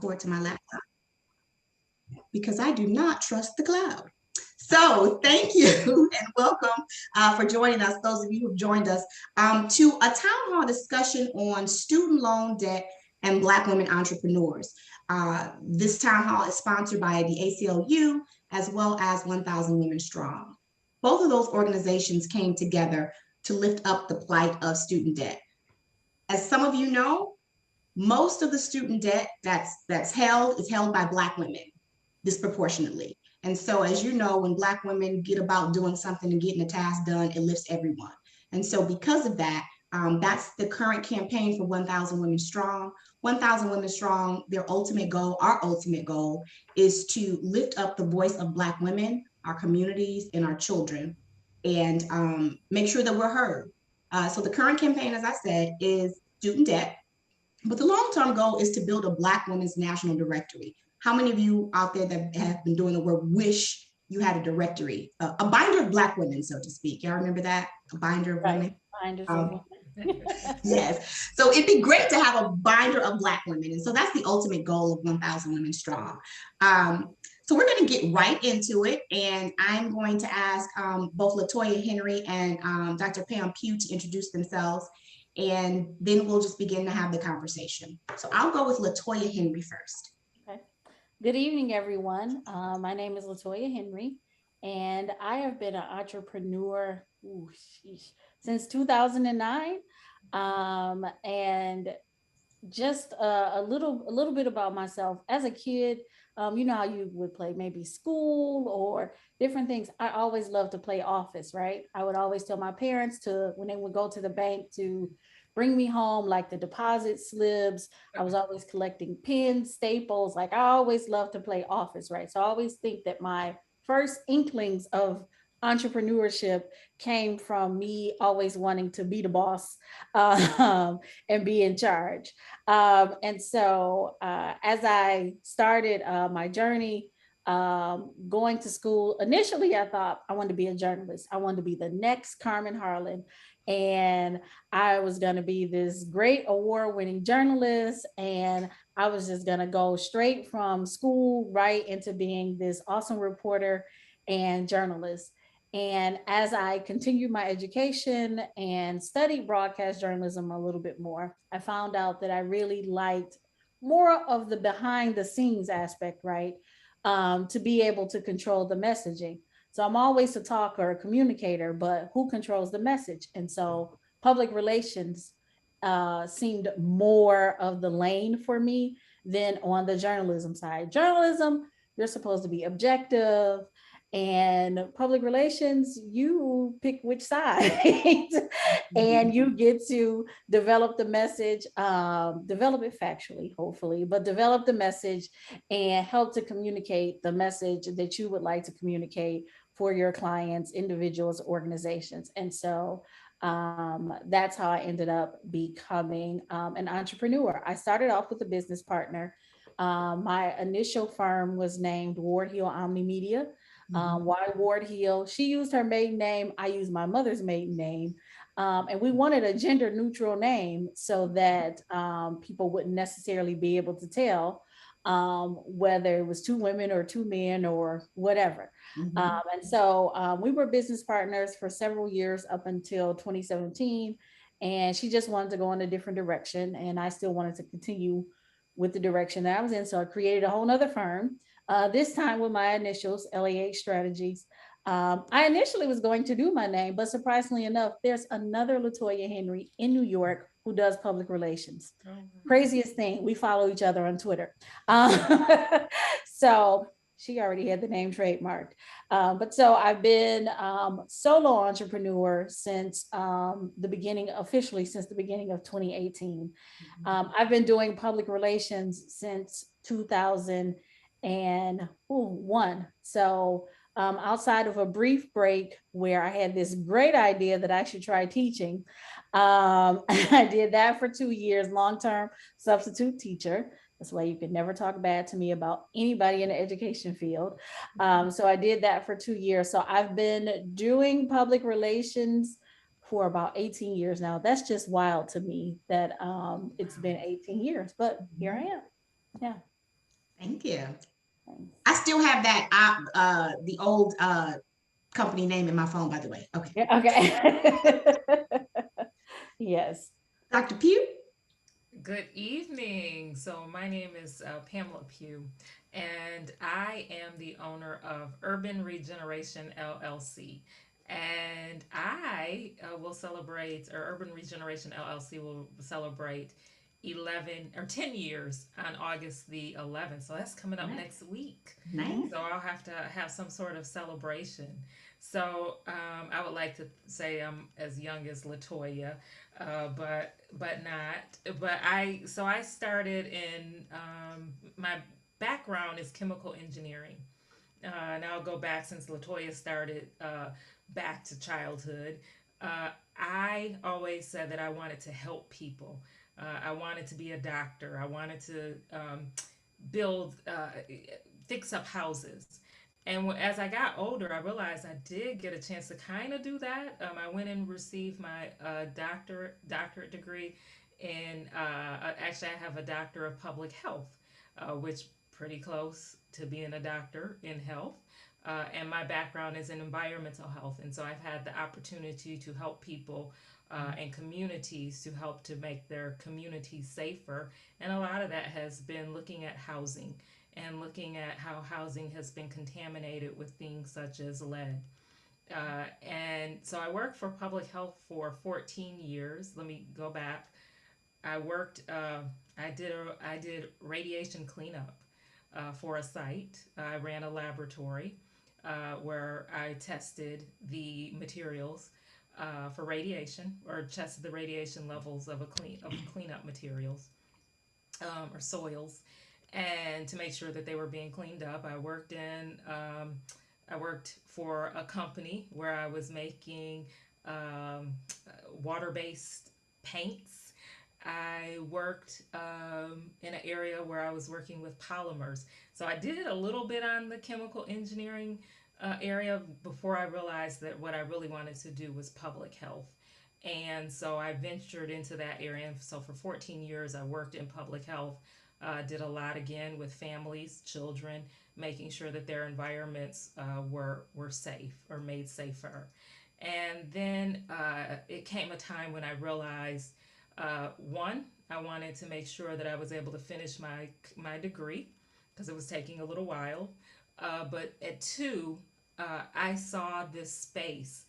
record to my laptop because I do not trust the cloud. So thank you and welcome for joining us, those of you who have joined us, to a town hall discussion on student loan debt and Black women entrepreneurs. This town hall is sponsored by the ACLU as well as 1,000 Women Strong. Both of those organizations came together to lift up the plight of student debt. As some of you know, most of the student debt that's held is held by Black women disproportionately. And so, as you know, when Black women get about doing something and getting a task done, it lifts everyone. And so, because of that, that's the current campaign for 1,000 Women Strong. 1,000 Women Strong, their ultimate goal, our ultimate goal, is to lift up the voice of Black women, our communities, and our children, and make sure that we're heard. So, the current campaign, as I said, is student debt. But the long-term goal is to build a Black women's national directory. How many of you out there that have been doing the work wish you had a directory, a binder of Black women, so to speak? Y'all remember that? A binder of women? Binders of women. Yes. So it'd be great to have a binder of Black women. And so that's the ultimate goal of 1,000 Women Strong. So we're going to get right into it. And I'm going to ask both Latoya Henry and Dr. Pam Pugh to introduce themselves. And then we'll just begin to have the conversation. So I'll go with Latoya Henry first. Okay. Good evening, everyone. My name is Latoya Henry, and I have been an entrepreneur since 2009. And just a little bit about myself. As a kid, you know how you would play maybe school or different things. I always loved to play office, right? I would always tell my parents to, when they would go to the bank, to bring me home like the deposit slips. I was always collecting pins, staples. Like I always loved to play office, right? So I always think that my first inklings of entrepreneurship came from me always wanting to be the boss and be in charge. And so as I started my journey, going to school, initially I thought I wanted to be a journalist. I wanted to be the next Carmen Harlan. And I was going to be this great award-winning journalist. And I was just going to go straight from school right into being this awesome reporter and journalist. And as I continued my education and studied broadcast journalism a little bit more, I found out that I really liked more of the behind the scenes aspect, right? To be able to control the messaging. So I'm always a talker, a communicator, but who controls the message? And so public relations seemed more of the lane for me than on the journalism side. Journalism, you're supposed to be objective, and public relations, you pick which side and you get to develop the message, develop it factually, hopefully, but develop the message and help to communicate the message that you would like to communicate for your clients, individuals, organizations. And so that's how I ended up becoming an entrepreneur. I started off with a business partner. My initial firm was named Ward Hill Omni Media. Why Ward Hill? She used her maiden name. I used my mother's maiden name. And we wanted a gender neutral name so that people wouldn't necessarily be able to tell whether it was two women or two men or whatever. And so we were business partners for several years up until 2017. And she just wanted to go in a different direction. And I still wanted to continue with the direction that I was in. So I created a whole nother firm, this time with my initials, LAH Strategies. I initially was going to do my name, but surprisingly enough, there's another Latoya Henry in New York who does public relations. Craziest thing, we follow each other on Twitter. So she already had the name trademarked. But so I've been solo entrepreneur since the beginning, officially since the beginning of 2018. I've been doing public relations since 2001. So outside of a brief break where I had this great idea that I should try teaching, I did that for 2 years, long-term substitute teacher. That's why you could never talk bad to me about anybody in the education field. So I did that for 2 years. So I've been doing public relations for about 18 years now. That's just wild to me that it's been 18 years, but here I am. Yeah. Thank you. Thanks. I still have that the old company name in my phone, by the way. Okay. Yeah, okay. Yes. Dr. Pugh? Good evening. So, my name is Pamela Pugh, and I am the owner of Urban Regeneration LLC. And Urban Regeneration LLC will celebrate 11 or 10 years on August the 11th. So, that's coming up Nice. next week. Nice. Mhm. So, I'll have to have some sort of celebration. So, I would like to say I'm as young as Latoya, but not. I started in my background is chemical engineering. And I'll go back since Latoya started back to childhood. I always said that I wanted to help people. I wanted to be a doctor. I wanted to build, fix up houses. And as I got older, I realized I did get a chance to kind of do that. I went and received my doctorate degree in, actually, I have a doctor of public health, which pretty close to being a doctor in health. And my background is in environmental health, and so I've had the opportunity to help people and communities to help to make their communities safer. And a lot of that has been looking at housing and looking at how housing has been contaminated with things such as lead. And so I worked for public health for 14 years. Let me go back. I worked. I did radiation cleanup for a site. I ran a laboratory where I tested the materials for radiation, or tested the radiation levels of cleanup materials or soils, and to make sure that they were being cleaned up. I worked for a company where I was making um, water-based paints. I worked in an area where I was working with polymers. So I did a little bit on the chemical engineering area before I realized that what I really wanted to do was public health. And so I ventured into that area. And so for 14 years, I worked in public health, did a lot again with families, children, making sure that their environments were safe or made safer. And then it came a time when I realized, one, I wanted to make sure that I was able to finish my degree because it was taking a little while. But at two, I saw this space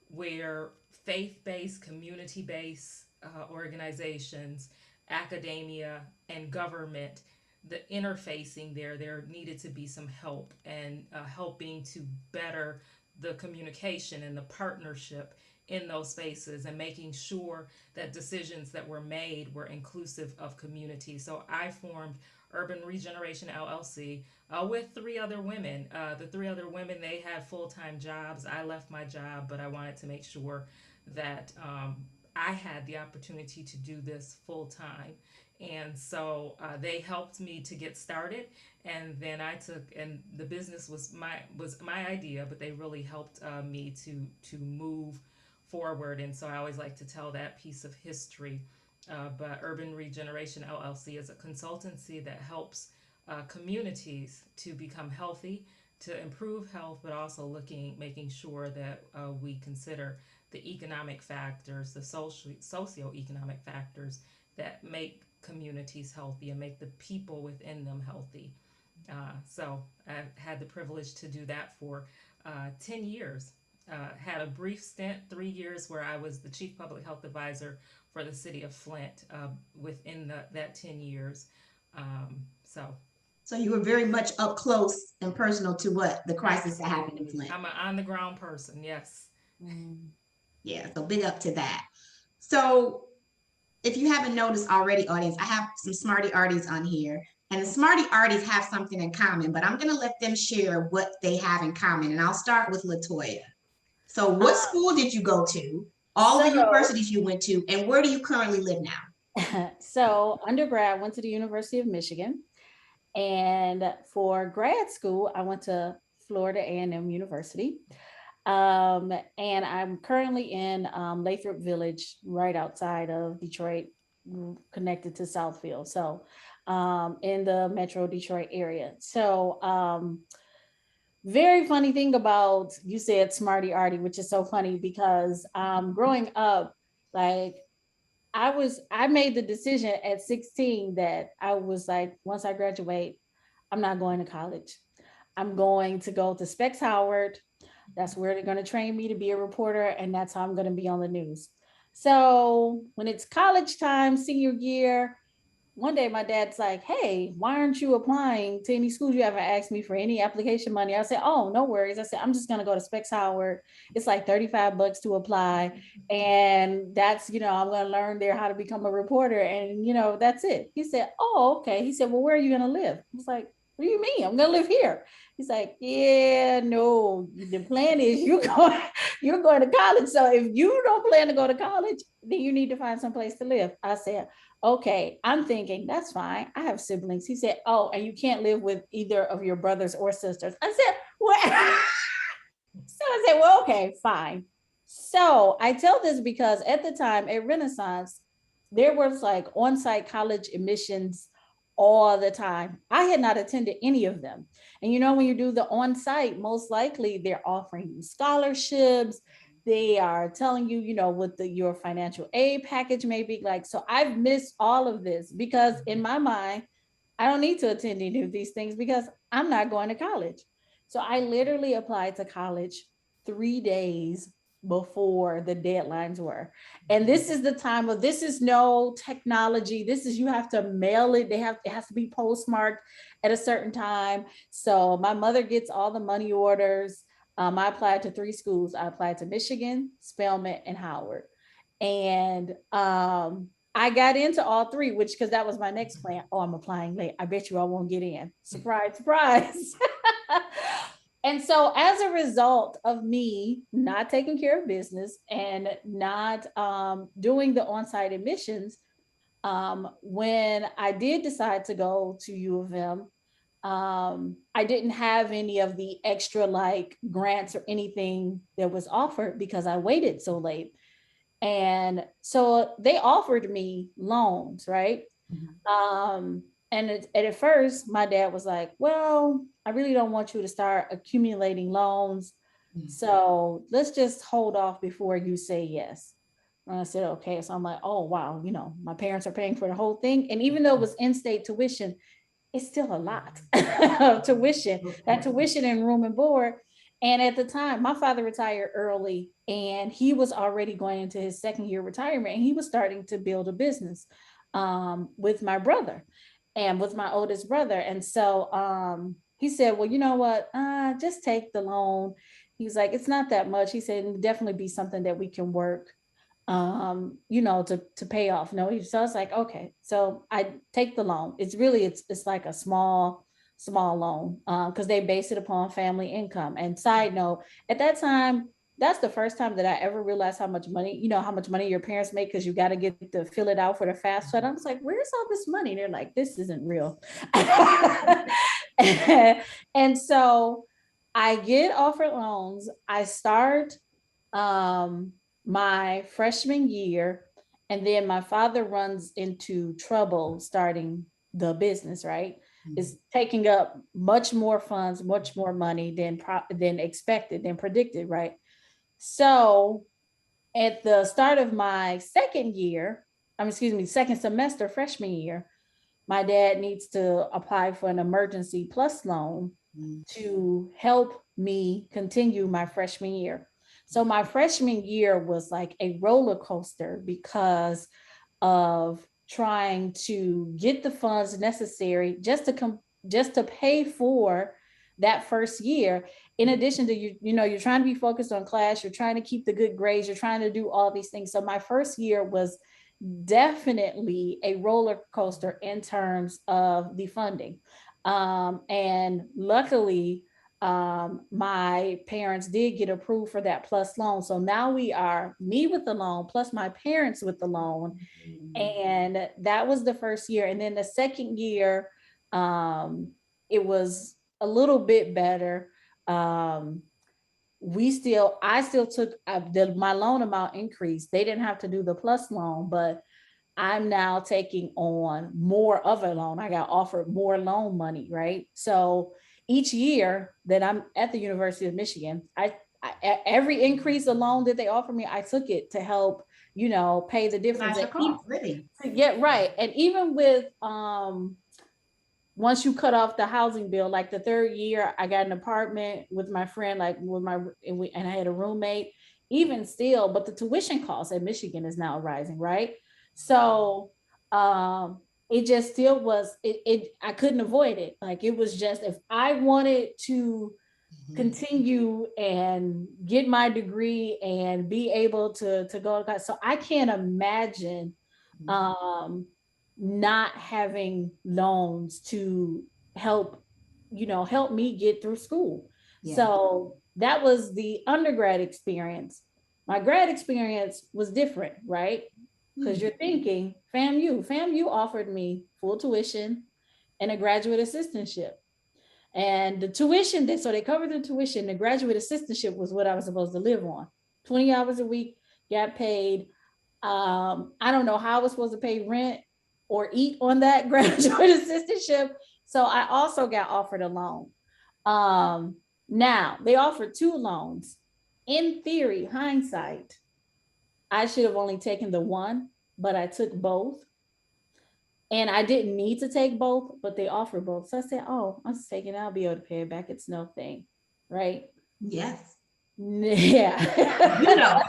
where faith based, community based organizations, academia, and government, the interfacing there needed to be some help and helping to better the communication and the partnership in those spaces and making sure that decisions that were made were inclusive of community. So I formed Urban Regeneration LLC with three other women. The three other women, they had full-time jobs. I left my job, but I wanted to make sure that I had the opportunity to do this full-time. And so they helped me to get started, and then I took, and the business was my idea, but they really helped me to move forward. And so I always like to tell that piece of history. But Urban Regeneration LLC is a consultancy that helps communities to become healthy, to improve health, but also making sure that we consider the economic factors, the socioeconomic factors that make communities healthy and make the people within them healthy. So I've had the privilege to do that for 10 years. Had a brief stint, 3 years, where I was the chief public health advisor for the city of Flint within that 10 years. So So you were very much up close and personal to what the crisis that happened in absolutely, Flint. I'm an on the ground person. Yes. Mm. Yeah, so big up to that. So if you haven't noticed already, audience, I have some smarty arties on here. And the smarty arties have something in common, but I'm going to let them share what they have in common. And I'll start with Latoya. So, what Uh, school did you go to? All so, the universities you went to, and where do you currently live now? so undergrad went to the University of Michigan, and for grad school, I went to Florida A&M University. And I'm currently in Lathrop Village, right outside of Detroit, connected to Southfield. So in the Metro Detroit area. So very funny thing about, you said smarty arty, which is so funny because growing up, like I made the decision at 16 that I was like, once I graduate, I'm not going to college. I'm going to go to Specs Howard. That's where they're going to train me to be a reporter, and that's how I'm going to be on the news. So when it's college time, senior year, one day my dad's like, "Hey, why aren't you applying to any schools? You haven't asked me for any application money." I said, "Oh, no worries." I said, "I'm just gonna go to Specs Howard. It's like $35 to apply. And that's, I'm gonna learn there how to become a reporter. And that's it." He said, "Oh, okay." He said, "Well, where are you gonna live?" I was like, "What do you mean? I'm gonna live here." He's like, "Yeah, no, the plan is you're going to college. So if you don't plan to go to college, then you need to find some place to live." I said, "Okay." I'm thinking, that's fine. I have siblings. He said, "Oh, and you can't live with either of your brothers or sisters." I said, "What?" So I said, "Well, okay, fine." So I tell this because at the time at Renaissance, there was like on-site college admissions all the time. I had not attended any of them. And when you do the on-site, most likely they're offering you scholarships. They are telling you, what your financial aid package may be like. So I've missed all of this because in my mind, I don't need to attend any of these things because I'm not going to college. So I literally applied to college 3 days before the deadlines were. And this is the time of, this is no technology. This is, you have to mail it. It has to be postmarked at a certain time. So my mother gets all the money orders. I applied to 3 schools. I applied to Michigan, Spelman, and Howard. And I got into all 3, which, because that was my next plan. Oh, I'm applying late. I bet you I won't get in. Surprise, surprise. And so, as a result of me not taking care of business and not doing the on site admissions, when I did decide to go to U of M, I didn't have any of the extra like grants or anything that was offered because I waited so late. And so they offered me loans, right? Um, and at first, my dad was like, "Well, I really don't want you to start accumulating loans. So let's just hold off before you say yes." And I said, "Okay." So I'm like, "Oh, wow, my parents are paying for the whole thing." And even though it was in-state tuition, it's still a lot of tuition, that tuition and room and board. And at the time, my father retired early and he was already going into his second year retirement, and he was starting to build a business with my brother and with my oldest brother. And so he said, "Well, you know what? Just take the loan." He's like, "It's not that much." He said, "It'll definitely be something that we can work to pay off." No, so I was like, okay. So I take the loan. It's like a small loan because they base it upon family income. And side note, at that time, that's the first time that I ever realized how much money your parents make, because you got to get to fill it out for the FAFSA. And I was like, "Where's all this money?" They're like, "This isn't real." And so I get offered loans. I start um, my freshman year, and then my father runs into trouble starting the business, right? Is taking up much more funds, much more money than expected, than predicted, right? So at the start of my second semester, freshman year, my dad needs to apply for an emergency plus loan to help me continue my freshman year. So my freshman year was like a roller coaster because of trying to get the funds necessary just to pay for that first year. In addition to you're trying to be focused on class, you're trying to keep the good grades, you're trying to do all these things. So my first year was definitely a roller coaster in terms of the funding. And luckily, my parents did get approved for that plus loan. So now we are me with the loan plus my parents with the loan. And that was the first year. And then the second year, it was a little bit better. Um, I still took my loan amount increased. They didn't have to do the plus loan, but I'm now taking on more of a loan. I got offered more loan money, right? So each year that I'm at the University of Michigan, every increase of loan that they offer me, I took it to help, pay the difference. Nice cost, really. Yeah, right. And even with once you cut off the housing bill, like the third year, I got an apartment with my friend, like with my and I had a roommate. Even still, but the tuition cost at Michigan is now rising, right? So it just still was it I couldn't avoid it. Like it was just if I wanted to continue and get my degree and be able to go. So I can't imagine um not having loans to help help me get through school. Yeah. So that was the undergrad experience. My grad experience was different, right? Because you're thinking FAMU offered me full tuition and a graduate assistantship. And the tuition, so they covered the tuition. The graduate assistantship was what I was supposed to live on. 20 hours a week, got paid. I don't know how I was supposed to pay rent or eat on that graduate assistantship. So I also got offered a loan. Now they offered two loans. In theory, hindsight, I should have only taken the one, but I took both. And I didn't need to take both, but they offered both. So I said, oh, I'm just taking it. I'll be able to pay it back. It's no thing. Right? Yes. Yeah. You know,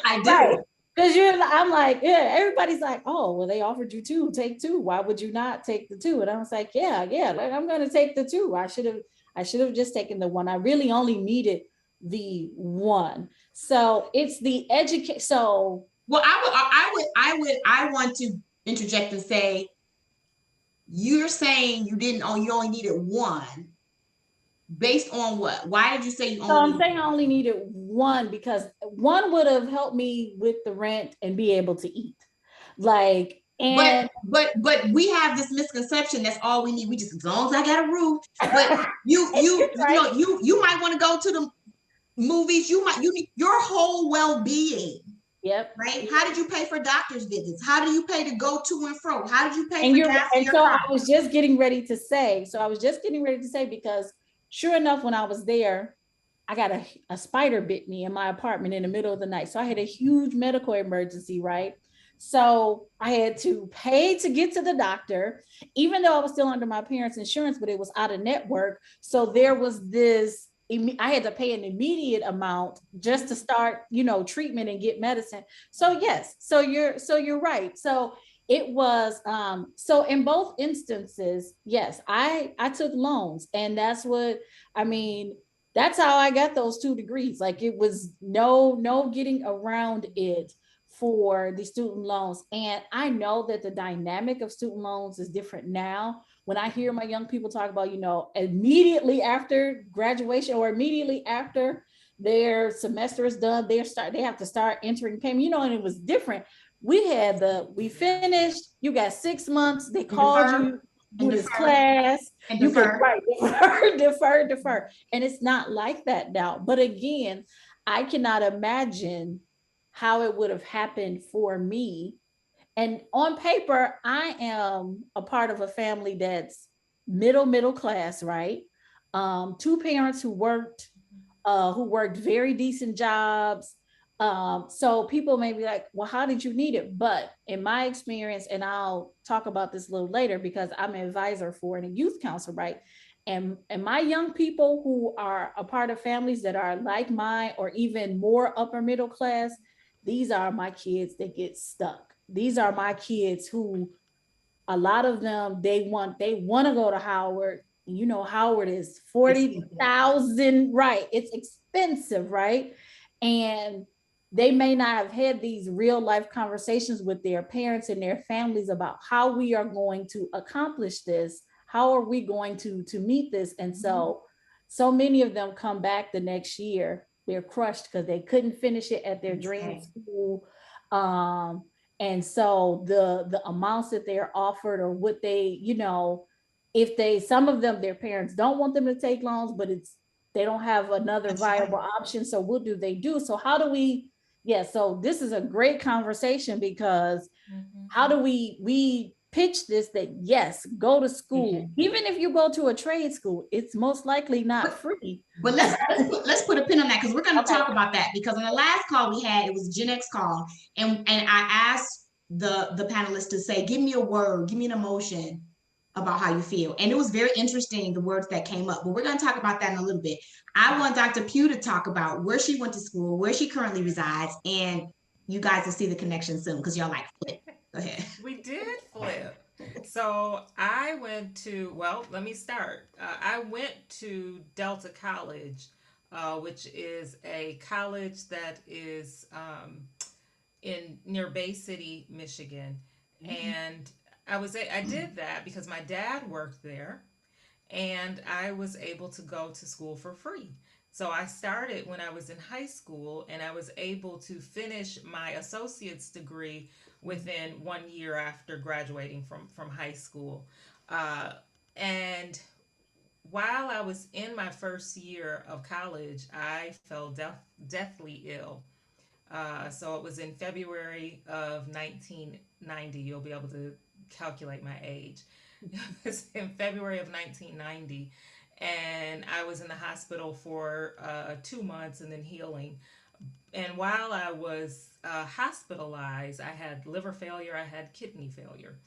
I do. Right. Because I'm like, yeah, everybody's like, oh, well, they offered you two, take two. Why would you not take the two? And I was like, yeah, like, I'm going to take the two. I should have just taken the one. I really only needed the one. So it's the education. So, well, I want to interject and say, you're saying you only needed one. Based on what? Why did you say you only? So I'm saying I only needed one because one would have helped me with the rent and be able to eat. Like, and but we have this misconception that's all we need. We just, as long as I got a roof. But you right. you might want to go to the movies. You need your whole well-being. Yep. Right. How did you pay for doctor's visits? How do you pay to go to and fro? How did you pay and for gas? And so I was just getting ready to say. Because sure enough, when I was there, I got a spider bit me in my apartment in the middle of the night. So I had a huge medical emergency, right? So I had to pay to get to the doctor, even though I was still under my parents' insurance, but it was out of network. So there was this, I had to pay an immediate amount just to start, treatment and get medicine. So yes, so you're right. So it was, so in both instances, yes, I took loans, and that's what, that's how I got those 2 degrees. Like it was no getting around it for the student loans. And I know that the dynamic of student loans is different now. When I hear my young people talk about, immediately after graduation or immediately after their semester is done, they have to start entering payment, and it was different. We finished, you got 6 months, they called you, do this class, and you can defer. And it's not like that now. But again, I cannot imagine how it would have happened for me. And on paper, I am a part of a family that's middle class, right? 2 parents who worked very decent jobs. So people may be like, well, how did you need it? But in my experience, and I'll talk about this a little later because I'm an advisor for a youth council, right? And my young people who are a part of families that are like mine or even more upper middle class, these are my kids that get stuck. These are my kids who, a lot of them, they want to go to Howard. Howard is 40,000, right? It's expensive, right? And they may not have had these real life conversations with their parents and their families about how we are going to accomplish this. How are we going to meet this? And so many of them come back the next year. They're crushed because they couldn't finish it at their dream school. And so the amounts that they're offered or what they, some of them, their parents don't want them to take loans, but they don't have another viable option. So what do they do? So how do we, yeah, so this is a great conversation because Mhm. how do we pitch this that yes, go to school. Mhm. Even if you go to a trade school, it's most likely not But free. but let's put a pin on that because we're going to Okay. talk about that because on the last call we had it was Gen X call and I asked the panelists to say give me a word, give me an emotion about how you feel, and it was very interesting the words that came up. But we're going to talk about that in a little bit. I want Dr. Pugh to talk about where she went to school, where she currently resides, and you guys will see the connection soon because y'all like flip. Go ahead. We did flip. So I went to, well, let me start. I went to Delta College, which is a college that is in near Bay City, Michigan. And I did that because my dad worked there and I was able to go to school for free. So I started when I was in high school and I was able to finish my associate's degree within 1 year after graduating from high school. Uh, and while I was in my first year of college, I fell deathly ill. So it was in February of 1990. You'll be able to calculate my age. It was in February of 1990. And I was in the hospital for 2 months and then healing. And while I was hospitalized, I had liver failure, I had kidney failure,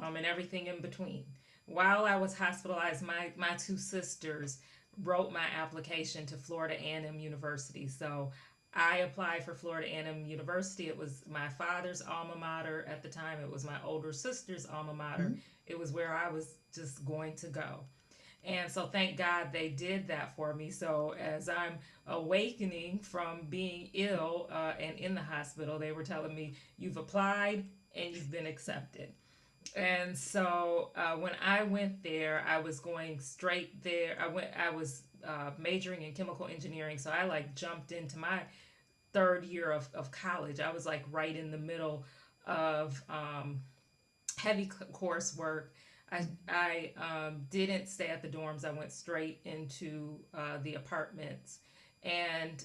and everything in between. While I was hospitalized, my two sisters wrote my application to Florida A&M University. So I applied for Florida A&M University. It was my father's alma mater at the time. It was my older sister's alma mater. Mhm. It was where I was just going to go. And so thank God they did that for me. So as I'm awakening from being ill and in the hospital, they were telling me, you've applied and you've been accepted. And so when I went there, I was going straight there. I was majoring in chemical engineering. So I like jumped into my third year of college. I was like right in the middle of heavy coursework. I didn't stay at the dorms. I went straight into the apartments. And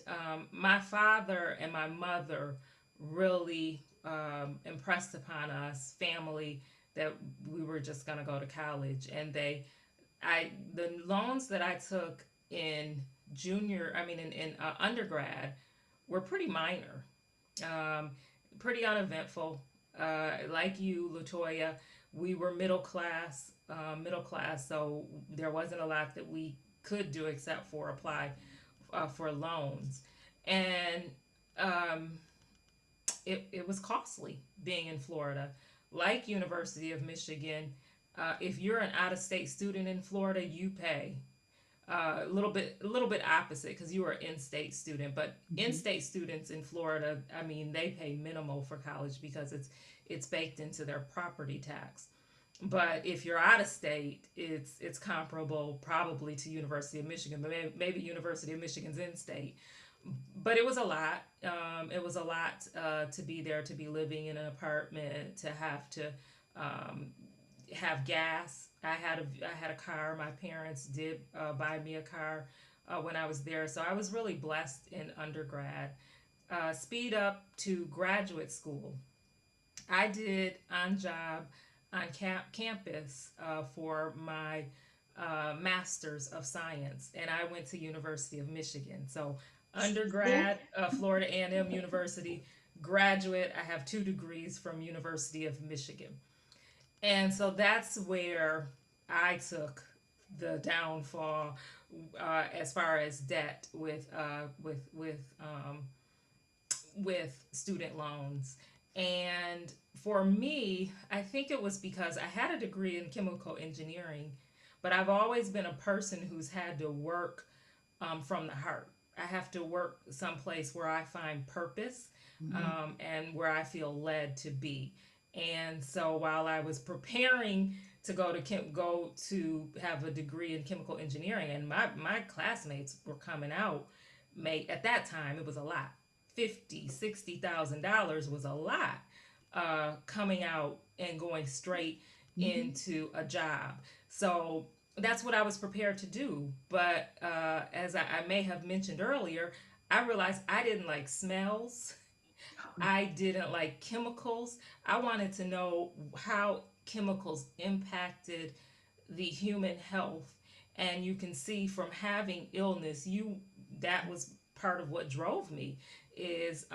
my father and my mother really impressed upon us, family, that we were just going to go to college. And the loans that I took in undergrad were pretty minor, um, pretty uneventful. Like you, Latoya, we were middle class, so there wasn't a lot that we could do except for apply for loans, and um, it was costly being in Florida. Like University of Michigan, if you're an out-of-state student in Florida, you pay a little bit opposite because you are an in-state student, but Mhm. in-state students in Florida, I mean, they pay minimal for college because it's baked into their property tax. But if you're out of state, it's comparable probably to University of Michigan, but maybe University of Michigan's in-state. But it was a lot. It was a lot to be there, to be living in an apartment, to have to um, have gas. I had a car. My parents did buy me a car when I was there, so I was really blessed in undergrad. Speed up to graduate school. I did on job on campus for my master's of science, and I went to University of Michigan. So Yeah. undergrad, Florida A&M University. Graduate, I have 2 degrees from University of Michigan. And so that's where I took the downfall as far as debt with student loans. And for me, I think it was because I had a degree in chemical engineering, but I've always been a person who's had to work from the heart. I have to work someplace where I find purpose Mhm. and where I feel led to be. And so while I was preparing to go to have a degree in chemical engineering, and my classmates were coming out, make at that time it was a lot. 50, $60,000 was a lot coming out and going straight Mhm. into a job. So that's what I was prepared to do. But as I may have mentioned earlier, I realized I didn't like smells I didn't like chemicals. I wanted to know how chemicals impacted the human health. And you can see from having illness, that was part of what drove me is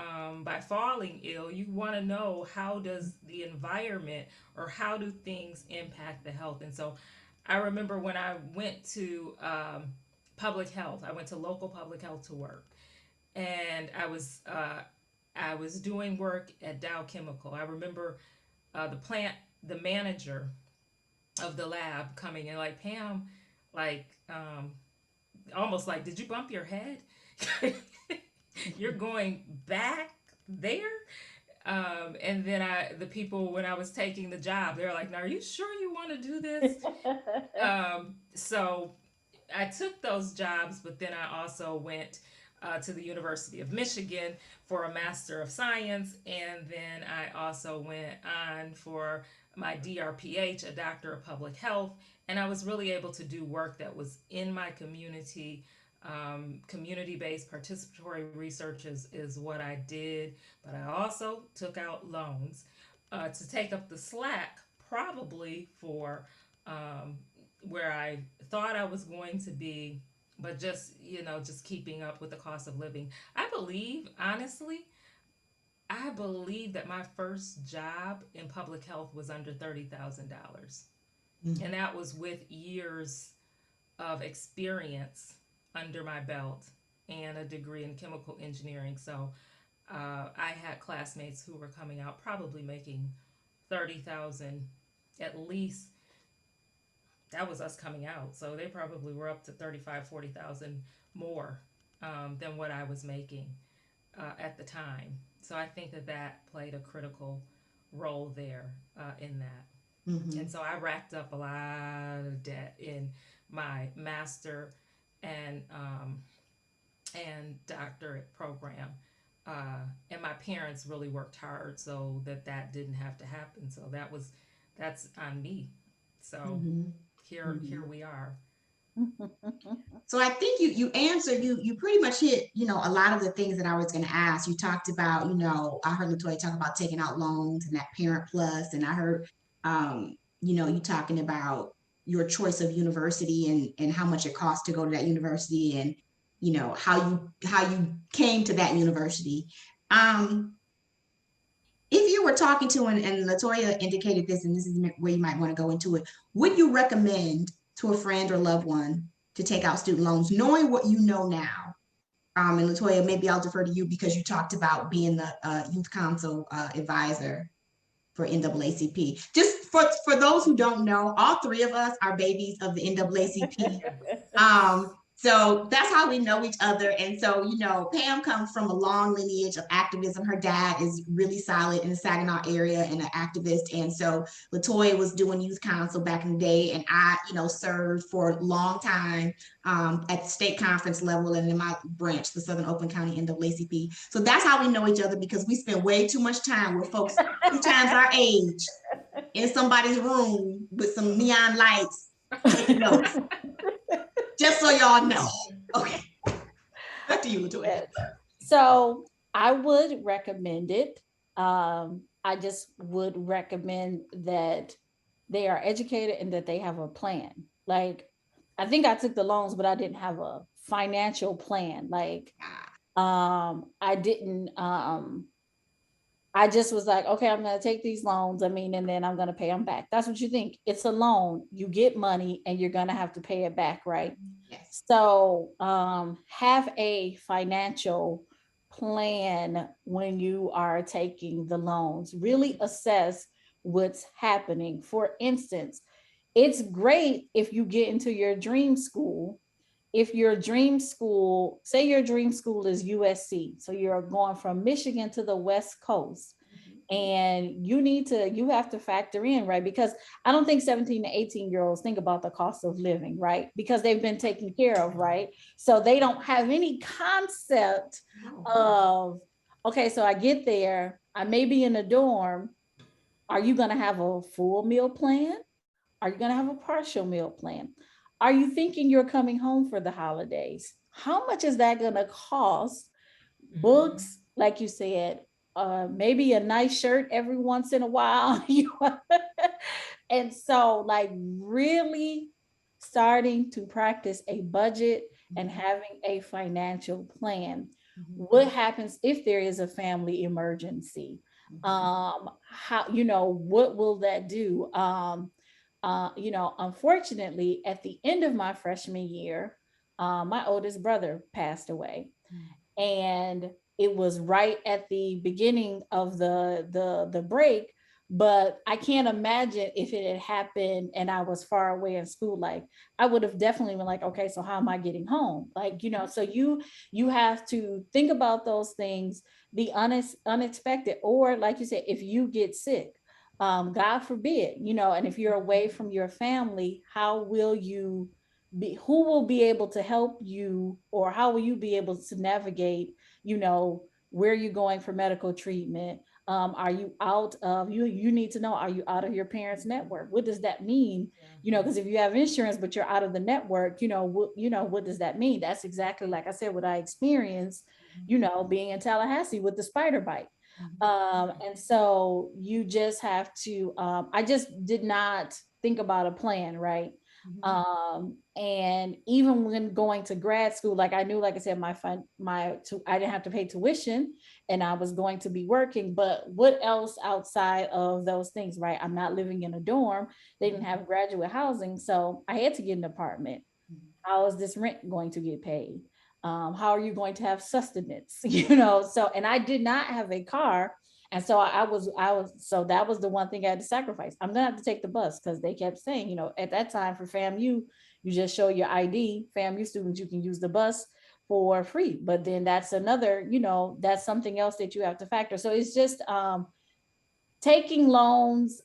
by falling ill, you want to know how does the environment or how do things impact the health. And so I remember when I went to public health, I went to local public health to work, and I was doing work at Dow Chemical. I remember the manager of the lab coming in like, Pam, like almost like, did you bump your head? You're going back there. And then the people, when I was taking the job, they're like, now, are you sure you want to do this? So I took those jobs, but then I also went to the University of Michigan for a Master of Science, and then I also went on for my DRPH, a Doctor of Public Health, and I was really able to do work that was in my community. Community-based participatory research is what I did, but I also took out loans to take up the slack, probably for um, where I thought I was going to be, but just, just keeping up with the cost of living. Honestly, I believe that my first job in public health was under $30,000. Mm. And that was with years of experience under my belt and a degree in chemical engineering. So I had classmates who were coming out probably making 30,000 at least. That was us coming out, so they probably were up to 35, 40,000 more than what I was making at the time. So I think that played a critical role there in that. And Mhm. so I racked up a lot of debt in my master and doctorate program. And my parents really worked hard so that didn't have to happen. So that's on me. So Mhm. here Mhm. we are. So I think you answered, you pretty much hit, a lot of the things that I was going to ask. You talked about, I heard Latoya talk about taking out loans and that Parent Plus, and I heard, you talking about your choice of university and how much it costs to go to that university, and how you came to that university. Um, if you were talking to, and Latoya indicated this, and this is where you might want to go into it, would you recommend to a friend or loved one to take out student loans, knowing what you know now? And Latoya, maybe I'll defer to you because you talked about being the youth council advisor for NAACP. Just for those who don't know, all three of us are babies of the NAACP. So that's how we know each other. And so, Pam comes from a long lineage of activism. Her dad is really solid in the Saginaw area and an activist. And so Latoya was doing youth council back in the day. And I, served for a long time at the state conference level and in my branch, the Southern Oakland County NAACP. So that's how we know each other, because we spend way too much time with folks 2 times our age in somebody's room with some neon lights taking notes. Just so y'all know. Okay. Back to you, Latoya. Yes. So I would recommend it. I just would recommend that they are educated and that they have a plan. Like, I think I took the loans, but I didn't have a financial plan. Like, I didn't, I just was like, okay, I'm going to take these loans. I mean, and then I'm going to pay them back. That's what you think. It's a loan. You get money and you're going to have to pay it back, right? Yes. So have a financial plan when you are taking the loans. Really assess what's happening. For instance, it's great if you get into your dream school. If your dream school, say your dream school is USC, so you're going from Michigan to the West Coast, and you have to factor in, right? Because I don't think 17 to 18-year-olds think about the cost of living, right? Because they've been taken care of, right? So they don't have any concept of, okay, so I get there, I may be in a dorm. Are you going to have a full meal plan? Are you going to have a partial meal plan? Are you thinking you're coming home for the holidays? How much is that going to cost? Mm-hmm. Books, like you said, maybe a nice shirt every once in a while. And so, like, really starting to practice a budget and having a financial plan. What happens if there is a family emergency? How, what will that do? Unfortunately, at the end of my freshman year, my oldest brother passed away, and it was right at the beginning of the break. But I can't imagine if it had happened and I was far away in school. Like, I would have definitely been like, okay, so how am I getting home? Like, so you have to think about those things, the unexpected, or like you said, if you get sick, God forbid, and if you're away from your family, how will you who will be able to help you, or how will you be able to navigate, where you're going for medical treatment? Are you out of you need to know, are you out of your parents' network? What does that mean? Because if you have insurance but you're out of the network, what does that mean? That's exactly, like I said, what I experienced, being in Tallahassee with the spider bite. And so you just have to, I just did not think about a plan, right? And even when going to grad school, like I knew, like I said, I didn't have to pay tuition and I was going to be working, but what else outside of those things, right? I'm not living in a dorm. They didn't have graduate housing. So I had to get an apartment. How is this rent going to get paid? How are you going to have sustenance? So, and I did not have a car. And so so that was the one thing I had to sacrifice. I'm gonna have to take the bus because they kept saying, at that time for FAMU, you just show your ID. FAMU students, you can use the bus for free. But then that's another, that's something else that you have to factor. So it's just taking loans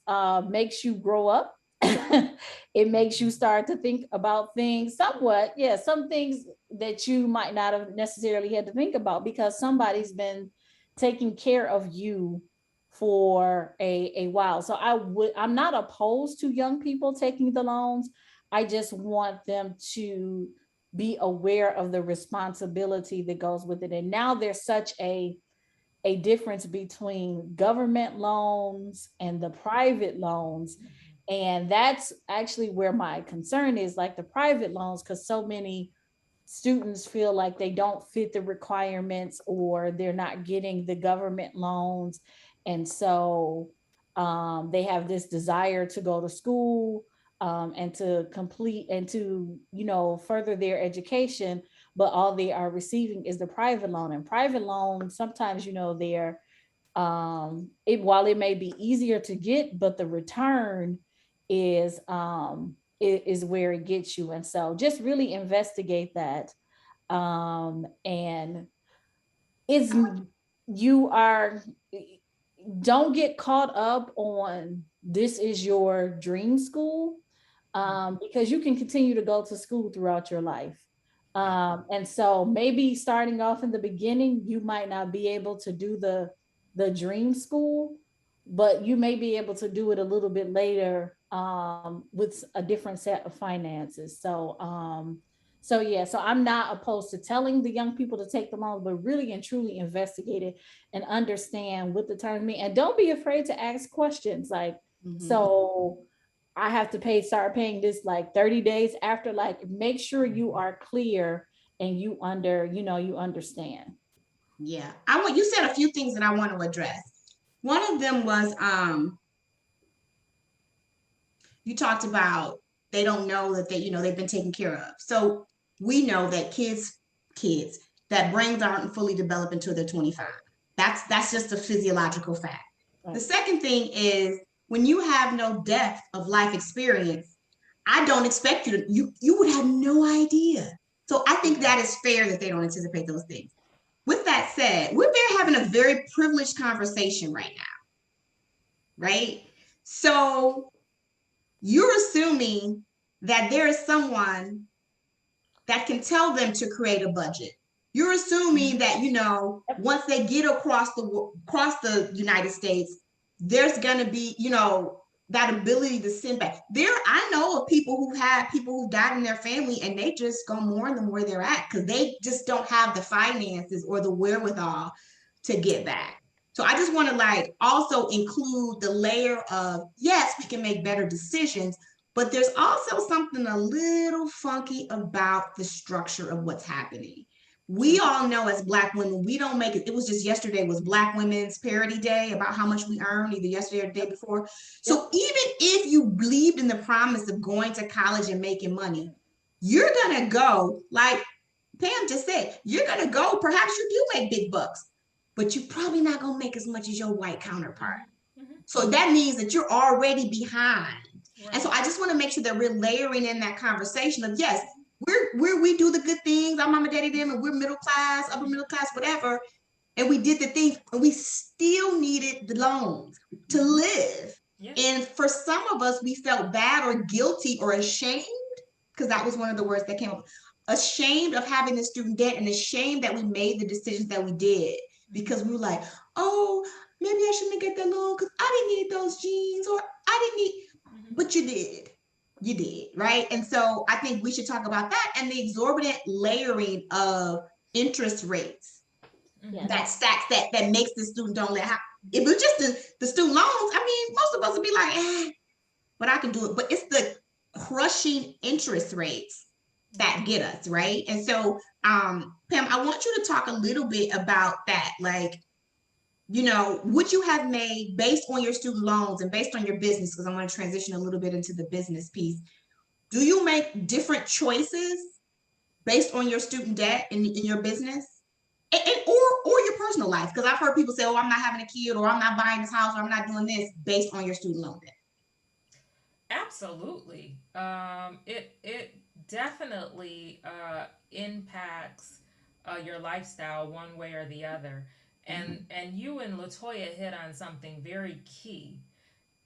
makes you grow up. It makes you start to think about things somewhat. Yeah, some things that you might not have necessarily had to think about because somebody's been taking care of you for a while. So I'm not opposed to young people taking the loans. I just want them to be aware of the responsibility that goes with it. And now there's such a difference between government loans and the private loans. And that's actually where my concern is, like the private loans, because so many students feel like they don't fit the requirements or they're not getting the government loans. And so they have this desire to go to school and to complete and to, further their education, but all they are receiving is the private loan. And private loans, sometimes, they're while it may be easier to get, but the return is where it gets you. And so just really investigate that. And it's you are don't get caught up on this is your dream school, because you can continue to go to school throughout your life. And so maybe starting off in the beginning, you might not be able to do the dream school, but you may be able to do it a little bit later with a different set of finances. So yeah, so I'm not opposed to telling the young people to take the loans, but really and truly investigate it and understand what the terms mean. And don't be afraid to ask questions like, so I have to start paying this like 30 days after, like, make sure you are clear and you understand. Yeah, you said a few things that I want to address. One of them was you talked about they don't know that they've been taken care of. So we know that kids that brains aren't fully developed until they're 25. That's just a physiological fact. Right. The second thing is when you have no depth of life experience, I don't expect you would have no idea. So I think that is fair that they don't anticipate those things. With that said, we're having a very privileged conversation right now, right? So you're assuming that there is someone that can tell them to create a budget. You're assuming that, once they get across the United States, there's going to be, that ability to send back. I know of people who died in their family and they just go mourn them where they're at because they just don't have the finances or the wherewithal to get back. So I just want to like also include the layer of, yes, we can make better decisions, but there's also something a little funky about the structure of what's happening. We True. all know as Black women, we don't make it. It was just yesterday was Black Women's Parity Day about how much we earn, either yesterday or the day Yep. before. Yep. So even if you believed in the promise of going to college and making money, you're gonna go like Pam just said, you're gonna go, perhaps you do make big bucks, but you're probably not gonna make as much as your white counterpart. Mm-hmm. Mm-hmm. So that means that you're already behind. And so Right. I just want to make sure that we're layering in that conversation of, yes, we do the good things, our mama daddy them, and we're middle class, upper middle class, whatever. And we did the things, and we still needed the loans to live. Yeah. And for some of us, we felt bad or guilty or ashamed, because that was one of the words that came up. Ashamed of having the student debt and ashamed that we made the decisions that we did because we were like, oh, maybe I shouldn't get that loan because I didn't need those jeans or I didn't need, Mm-hmm. but you did. You did, right? And so I think we should talk about that and the exorbitant layering of interest rates Mm-hmm. that Yes. stacks that makes the student don't let how if it's just the student loans, I mean, most of us would be like, but I can do it. But it's the crushing interest rates that get us, right? And so, Pam, I want you to talk a little bit about that. Like, would you have made based on your student loans and based on your business, because I want to transition a little bit into the business piece. Do you make different choices based on your student debt in your business? Or your personal life, because I've heard people say, "Oh, I'm not having a kid, or I'm not buying this house, or I'm not doing this," based on your student loan debt. Absolutely. It definitely impacts your lifestyle one way or the other. And Mm-hmm. you and Latoya hit on something very key,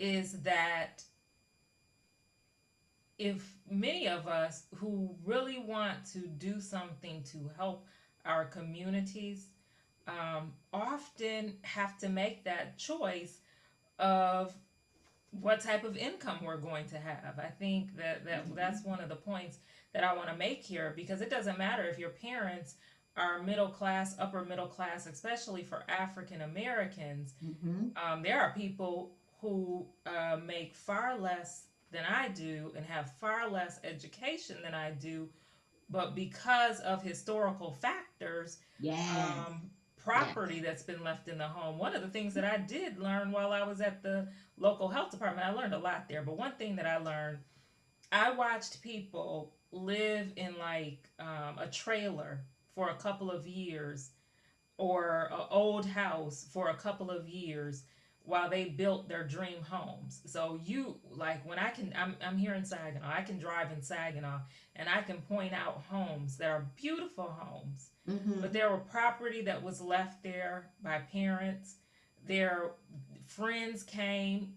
is that if many of us who really want to do something to help our communities often have to make that choice of what type of income we're going to have. I think that's one of the points that I want to make here, because it doesn't matter if your parents are middle class, upper middle class, especially for African Americans. Mm-hmm. There are people who make far less than I do and have far less education than I do, but because of historical factors, Yes. um, Yes. property that's been left in the home. One of the things that I did learn while I was at the local health department, I learned a lot there, but one thing that I learned, I watched people live in like a trailer for a couple of years, or an old house for a couple of years while they built their dream homes. So you like when I'm here in Saginaw, I can drive in Saginaw and I can point out homes that are beautiful homes, but Mm-hmm. there were property that was left there by parents. Their friends came,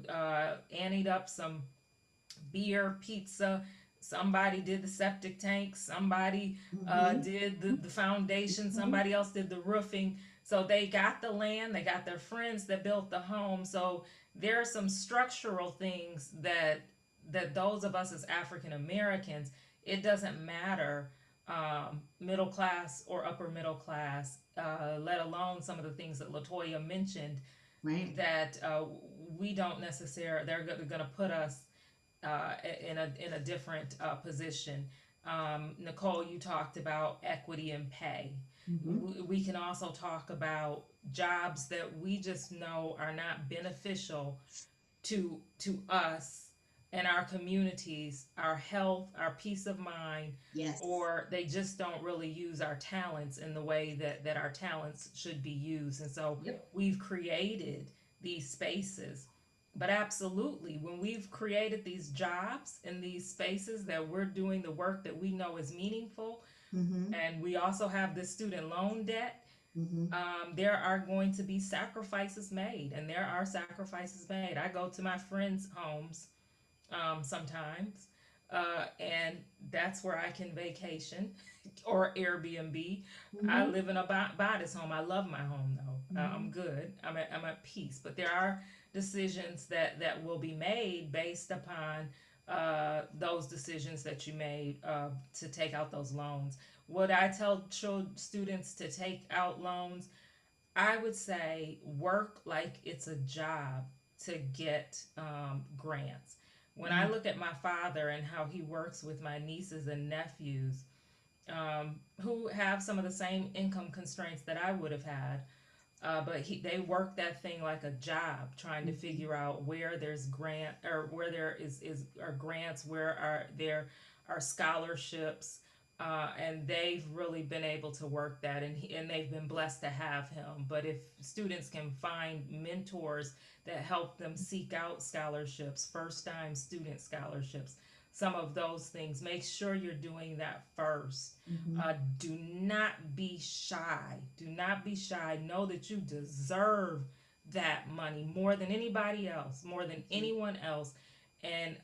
anteed up some beer, pizza. Somebody did the septic tank. Somebody Mm-hmm. did the foundation. Mm-hmm. Somebody else did the roofing. So they got the land. They got their friends that built the home. So there are some structural things that those of us as African Americans, it doesn't matter middle class or upper middle class, let alone some of the things that Latoya mentioned, Right. that we don't necessarily, they're going to put us in a different position. Nicole, you talked about equity and pay. Mm-hmm. We can also talk about jobs that we just know are not beneficial to us and our communities, our health, our peace of mind, Yes. or they just don't really use our talents in the way that our talents should be used. And so Yep. we've created these spaces. But absolutely, when we've created these jobs in these spaces that we're doing the work that we know is meaningful, Mm-hmm. and we also have this student loan debt, Mm-hmm. there are going to be sacrifices made, and there are sacrifices made. I go to my friends' homes sometimes, and that's where I can vacation or Airbnb. I Mm-hmm. live in a bodice home. I love my home though. I'm Mm-hmm. good. I'm at peace. But there are decisions that will be made based upon those decisions that you made to take out those loans. Would I tell students to take out loans? I would say work like it's a job to get grants. When I Mm, look at my father and how he works with my nieces and nephews, who have some of the same income constraints that I would have had, but they work that thing like a job, trying to mhm. figure out where there's grant or where there is are grants, where are there are scholarships, and they've really been able to work that, and they've been blessed to have him. But if students can find mentors that help them seek out scholarships, first time student scholarships, some of those things, make sure you're doing that first. Mhm. Do not be shy. Do not be shy. Know that you deserve that money more than anybody else, more than anyone else. And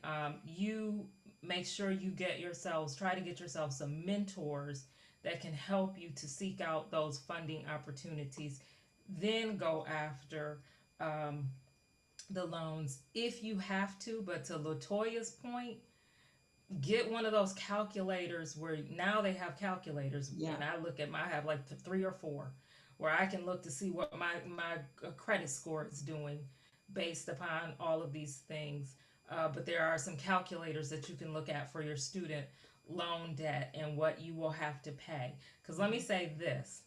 you make sure you try to get yourself some mentors that can help you to seek out those funding opportunities. Then go after um, the loans if you have to. But to Latoya's point, get one of those calculators where now they have calculators, Yeah. and I have like three or four where I can look to see what my credit score is doing based upon all of these things. But there are some calculators that you can look at for your student loan debt and what you will have to pay. Because let me say this,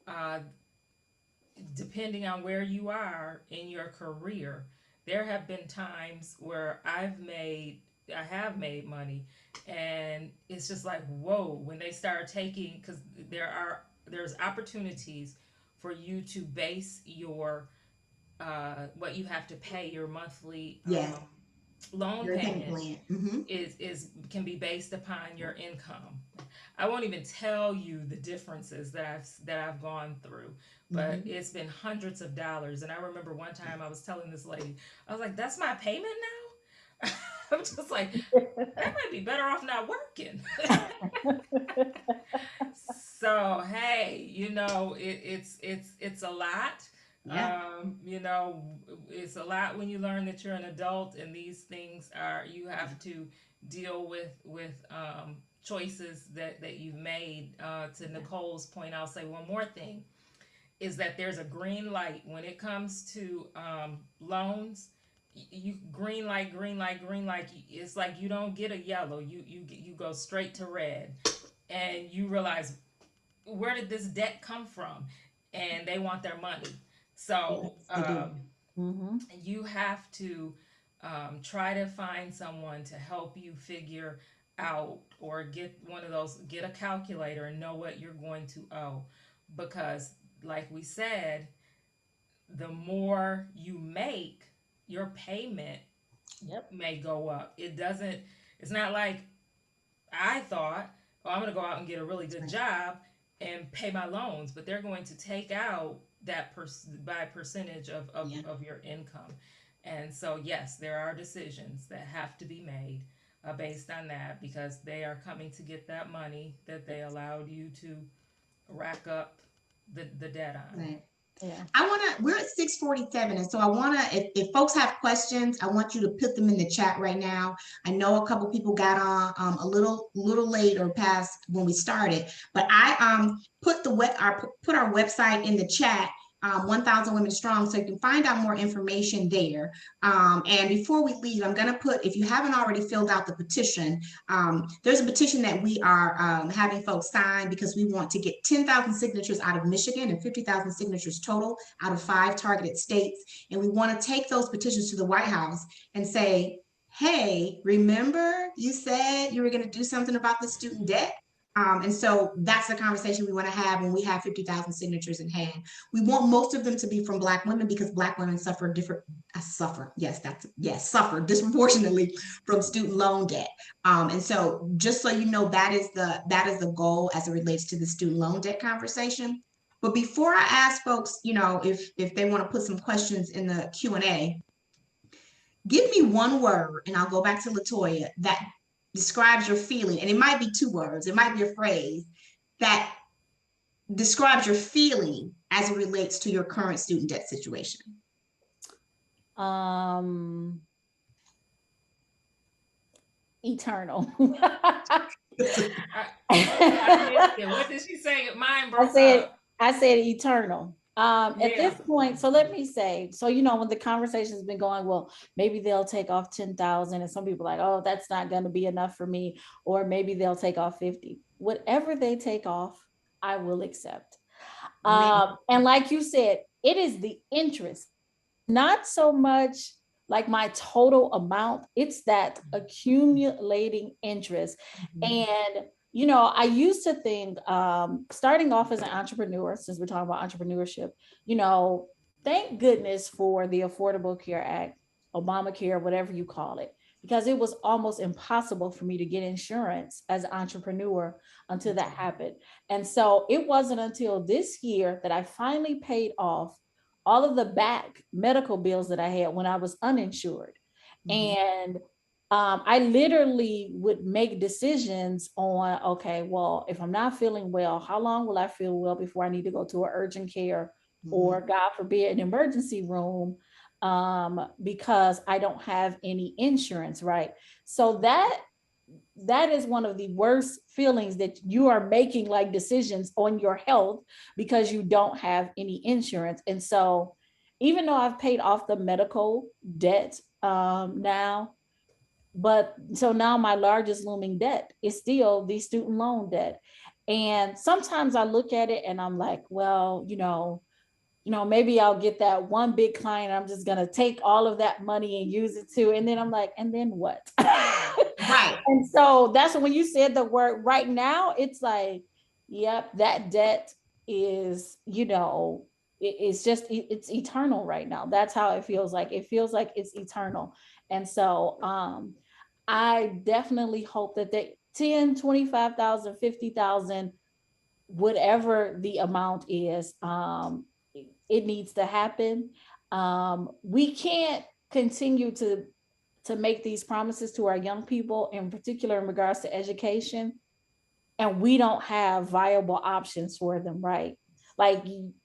uh, depending on where you are in your career, there have been times where I have made money, and it's just like whoa when they start taking, because there's opportunities for you to base your what you have to pay your monthly Yes. loan Your payment payment plan. Hmm. is can be based upon your income. I won't even tell you the differences that I've gone through, but Hmm. it's been hundreds of dollars. And I remember one time I was telling this lady, I was like, "That's my payment now." I'm just like, I might be better off not working. So hey, it's a lot. Yeah. You know, it's a lot when you learn that you're an adult, and these things are you Yeah. have to deal with choices that you've made. To Yeah. Nicole's point, I'll say one more thing is that there's a green light when it comes to loans. You green light, green light, green light. It's like you don't get a yellow. You go straight to red, and you realize where did this debt come from, and they want their money. Yes, So they do. Mm-hmm. you have to try to find someone to help you figure out, or get a calculator and know what you're going to owe, because like we said, the more you make, your payment Yep. may go up. It's not like I thought, oh, I'm going to go out and get a really That's good right. job and pay my loans, but they're going to take out by percentage Yeah. of your income. And so, yes, there are decisions that have to be made based on that, because they are coming to get that money that they allowed you to rack up the debt on. Right. Yeah. We're at 6:47. And so I wanna, if folks have questions, I want you to put them in the chat right now. I know a couple people got on a little late or past when we started, but I put our website in the chat, 1,000 Women Strong, so you can find out more information there. And before we leave, I'm gonna put, if you haven't already filled out the petition, there's a petition that we are having folks sign because we want to get 10,000 signatures out of Michigan and 50,000 signatures total out of 5 targeted states. And we want to take those petitions to the White House and say, hey, remember you said you were going to do something about the student debt? And so that's the conversation we want to have when we have 50,000 signatures in hand. We want most of them to be from Black women because Black women suffer suffer disproportionately from student loan debt. And so just so you know, that is the goal as it relates to the student loan debt conversation. But before I ask folks, if they want to put some questions in the Q&A, give me one word, and I'll go back to Latoya, that describes your feeling. And it might be 2 words, it might be a phrase that describes your feeling as it relates to your current student debt situation. Um, Eternal. I, I missed it. What did she say? Mine I broke said up. I said eternal. At Yeah. this point, so let me say, so you know, when the conversation's been going, well, maybe they'll take off 10,000, and some people are like, oh, that's not going to be enough for me, or maybe they'll take off 50. Whatever they take off, I will accept. Amen. And like you said, it is the interest, not so much like my total amount, it's that accumulating interest. Mhm. And you know, I used to think, starting off as an entrepreneur, since we're talking about entrepreneurship, you know, thank goodness for the Affordable Care Act, Obamacare, whatever you call it, because it was almost impossible for me to get insurance as an entrepreneur until That's that happened. And so it wasn't until this year that I finally paid off all of the back medical bills that I had when I was uninsured. mhm. And I literally would make decisions on, okay, well, if I'm not feeling well, how long will I feel well before I need to go to an urgent care Mhm. or, God forbid, an emergency room, because I don't have any insurance, right? So that is one of the worst feelings, that you are making like decisions on your health because you don't have any insurance. And so even though I've paid off the medical debt, now, but so now my largest looming debt is still the student loan debt. And sometimes I look at it and I'm like, well, maybe I'll get that one big client. I'm just going to take all of that money and use it too. And then I'm like, and then what? Right. And so that's when you said the word right now, it's like, yep, that debt is, it's just, it's eternal right now. That's how it feels like. It feels like it's eternal. And so I definitely hope that they 10, 25,000, 50,000, whatever the amount is, it needs to happen. We can't continue to make these promises to our young people, in particular in regards to education, and we don't have viable options for them, right? Like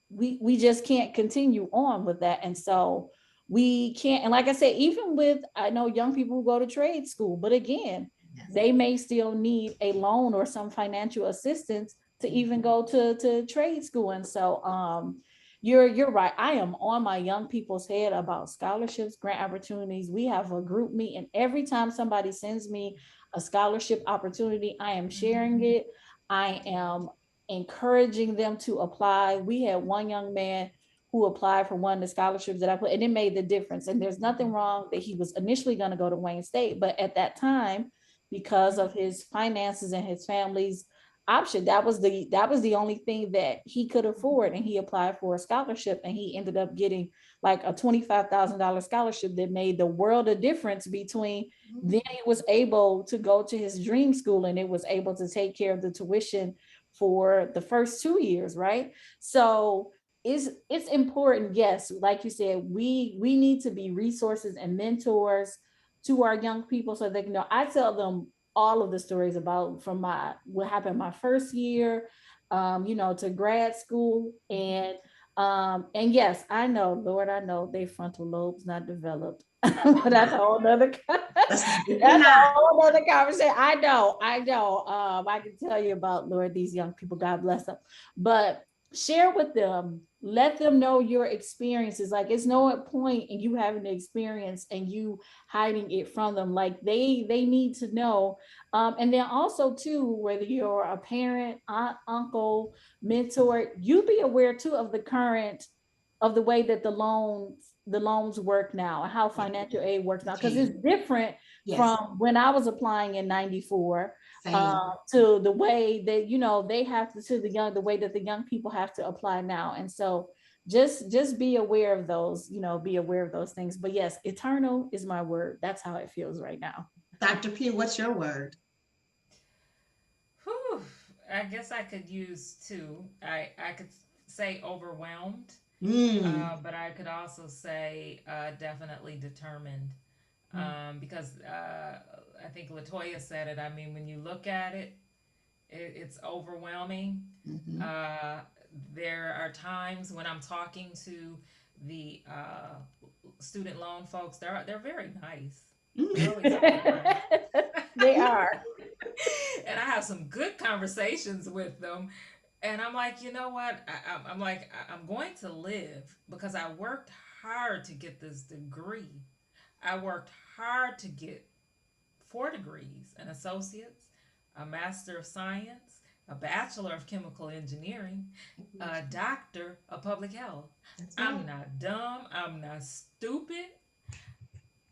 we just can't continue on with that. And so we can't, and like I said, even with, I know young people who go to trade school, but again, Yes. they may still need a loan or some financial assistance to even go to trade school. And so you're right. I am on my young people's head about scholarships, grant opportunities. We have a group meet, and every time somebody sends me a scholarship opportunity, I am sharing it. I am encouraging them to apply. We had one young man who applied for one of the scholarships that I put, and it made the difference. And there's nothing wrong that he was initially going to go to Wayne State, but at that time, because of his finances and his family's option, that was the only thing that he could afford, and he applied for a scholarship, and he ended up getting like a $25,000 scholarship that made the world of difference between, then he was able to go to his dream school, and it was able to take care of the tuition for the first 2 years, right? So it's important, yes, like you said, we need to be resources and mentors to our young people, so they can know. I tell them all of the stories about from my what happened my first year, to grad school. And yes, I know, Lord, I know they frontal lobes not developed. But that's a whole nother They're that's a not. whole nother conversation. I know. I can tell you about, Lord, these young people, God bless them. But share with them, let them know your experiences. Like, it's no point in you having the experience and you hiding it from them. Like, they need to know. And then also too, whether you're a parent, aunt, uncle, mentor, you be aware too of the current, of the way that the loans work now, and how Yes. financial aid works now, because Change. it's different Yes. from when I was applying in 94, Same. to the way that, they have to the way that the young people have to apply now. And so just be aware of those, be aware of those things. But yes, eternal is my word. That's how it feels right now. Dr. P, what's your word? Whew. I guess I could use two. I could say overwhelmed, Mm. but I could also say definitely determined. Because I think Latoya said it. I mean, when you look at it, it's overwhelming. Mm-hmm. Uh, there are times when I'm talking to the student loan folks. They're very nice. They're always very nice. They are. And I have some good conversations with them. And I'm like, you know what? I'm like, I'm going to live because I worked hard to get this degree. I worked hard to get 4 degrees, an associate's, a master of science, a bachelor of chemical engineering, a doctor of public health. That's right. I'm not dumb. I'm not stupid.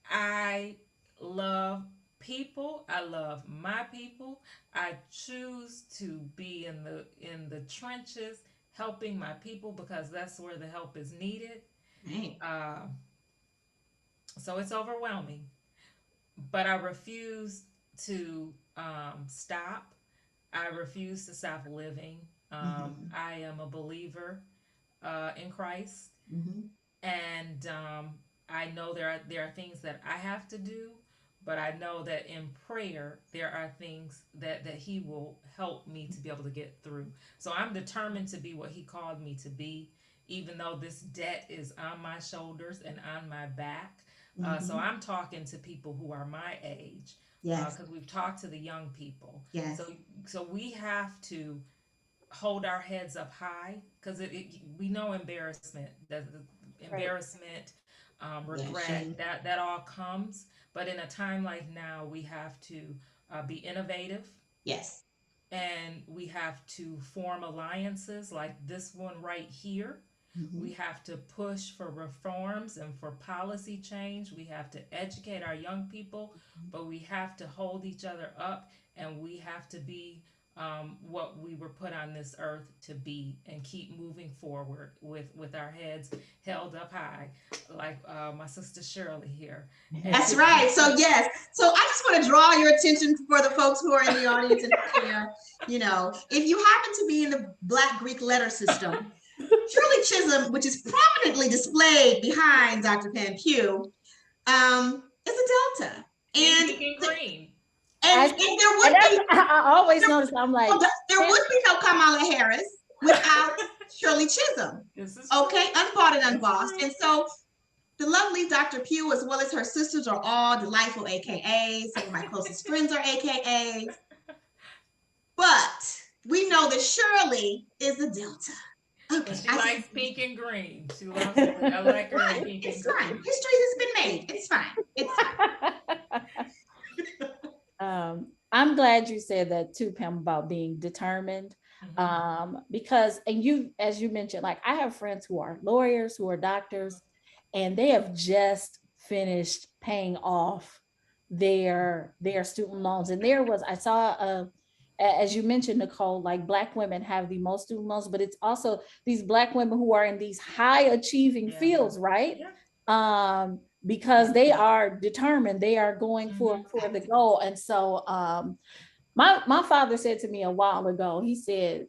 I love people. I love my people. I choose to be in the trenches helping my people because that's where the help is needed. Right. Uh, so it's overwhelming, but I refuse to stop. I refuse to stop living. Mm-hmm. I am a believer in Christ, Mm-hmm. and I know there are things that I have to do, but I know that in prayer there are things that He will help me to be able to get through. So I'm determined to be what He called me to be, even though this debt is on my shoulders and on my back. So Mm-hmm. I'm talking to people who are my age, Yes. because we've talked to the young people. Yes. So we have to hold our heads up high because we know embarrassment, the Right. embarrassment, Yeah. regret, Shame. that all comes. But in a time like now, we have to be innovative, Yes. and we have to form alliances like this one right here. Mm-hmm. We have to push for reforms and for policy change. We have to educate our young people, but we have to hold each other up, and we have to be what we were put on this earth to be, and keep moving forward with our heads held up high, like my sister Shirley here. That's And right. So yes. So I just want to draw your attention for the folks who are in the audience and here. If you happen to be in the Black Greek letter system, Shirley Chisholm, which is prominently displayed behind Dr. Pam Pugh, is a Delta, in and pink and green. and I, there and would that's, be I always notice, I'm like, there would be no Kamala Harris without Shirley Chisholm. This is true. Okay, unbought and That's unbossed, true. and so the lovely Dr. Pugh, as well as her sisters, are all delightful AKAs. Some of my closest friends are AKAs. But we know that Shirley is a Delta. And Okay, she likes pink and green. She loves it. I like her in fine. pink and It's fine. green. History has been made. It's fine. It's fine. I'm glad you said that too, Pam, about being determined. Mm-hmm. Because, and you, as you mentioned, like I have friends who are lawyers, who are doctors, and they have just finished paying off their student loans. And there was, I saw as you mentioned, Nicole, like Black women have the most student loans, but it's also these Black women who are in these high achieving Yeah. fields, right? Yeah. Because they are determined, they are going Mm-hmm. for the goal. And so my father said to me a while ago, he said,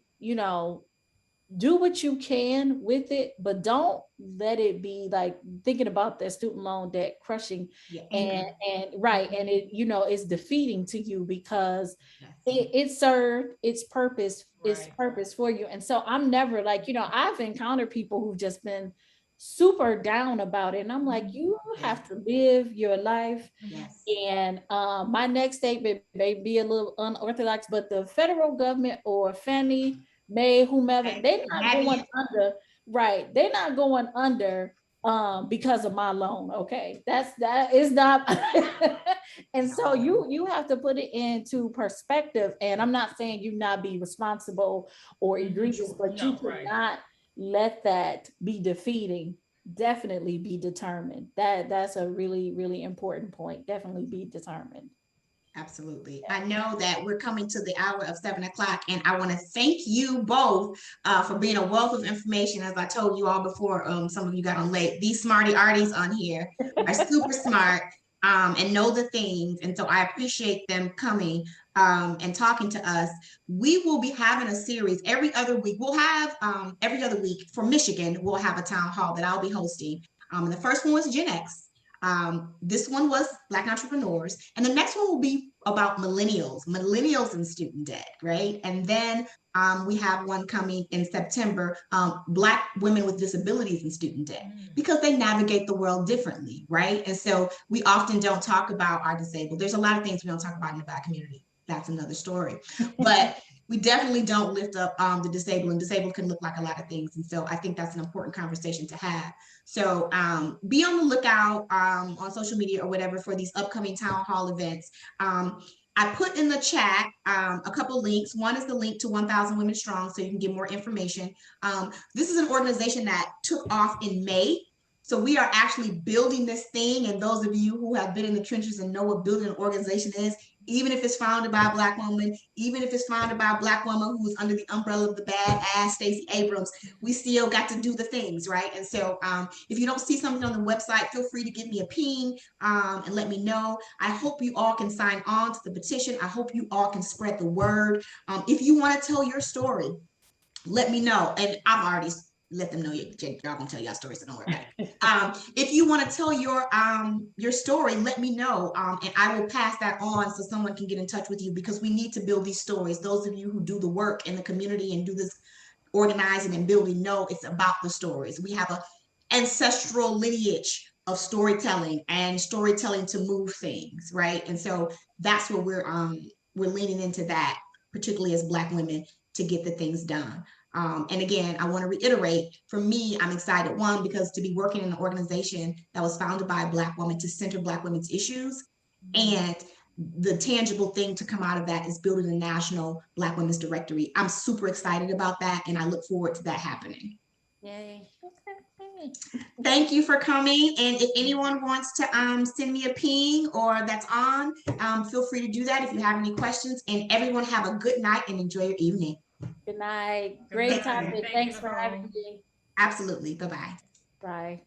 do what you can with it, but don't let it be like thinking about that student loan debt crushing, Yeah, and anger. right, and it is defeating to you because Yes. it served its Right. purpose for you. And so I'm never like, I've encountered people who've just been super down about it, and I'm like, you Yeah. have to live your life. Yes. And my next statement may be a little unorthodox, but the federal government or Fannie Mae, whomever, Okay. they're not Having going it. under, right? They're not going under because of my loan. Okay. That is not. And so you have to put it into perspective. And I'm not saying you not be responsible or Mm-hmm. egregious, but you No. Right. cannot let that be defeating. Definitely be determined. That's a really, really important point. Definitely be determined. Absolutely. I know that we're coming to the hour of 7 o'clock, and I want to thank you both for being a wealth of information. As I told you all before, some of you got on late. These smarty arties on here are super smart and know the things. And so I appreciate them coming and talking to us. We will be having a series every other week. We'll have every other week for Michigan, we'll have a town hall that I'll be hosting. And the first one was Gen X. This one was Black entrepreneurs, and the next one will be about millennials and student debt, right? And then we have one coming in September, Black women with disabilities and student debt, Mm. because they navigate the world differently, right? And so we often don't talk about our disabled. There's a lot of things we don't talk about in the Black community. That's another story. But we definitely don't lift up the disabled, and disabled can look like a lot of things. And so I think that's an important conversation to have. So be on the lookout on social media or whatever for these upcoming town hall events. I put in the chat a couple links. One is the link to 1,000 Women Strong, so you can get more information. This is an organization that took off in May. So we are actually building this thing. And those of you who have been in the trenches and know what building an organization is, even if it's founded by a Black woman, even if it's founded by a Black woman who was under the umbrella of the badass Stacey Abrams, we still got to do the things, right? And so if you don't see something on the website, feel free to give me a ping and let me know. I hope you all can sign on to the petition. I hope you all can spread the word. If you want to tell your story, let me know. And I've already let them know y'all gonna tell y'all stories, so don't worry about it. If you want to tell your story, let me know, and I will pass that on so someone can get in touch with you, because we need to build these stories. Those of you who do the work in the community and do this organizing and building know it's about the stories. We have a ancestral lineage of storytelling and storytelling to move things, right? And so that's what we're leaning into, that particularly as Black women, to get the things done. And again, I want to reiterate, for me, I'm excited, one, because to be working in an organization that was founded by a Black woman to center Black women's issues, and the tangible thing to come out of that is building a national Black women's directory. I'm super excited about that, and I look forward to that happening. Yay. Okay. Thank you for coming. And if anyone wants to send me a ping or that's on, feel free to do that if you have any questions. And everyone have a good night and enjoy your evening. Good night. Good Great night. topic. Thank you, Thanks for Nicole. having me. Absolutely. Bye-bye. Bye.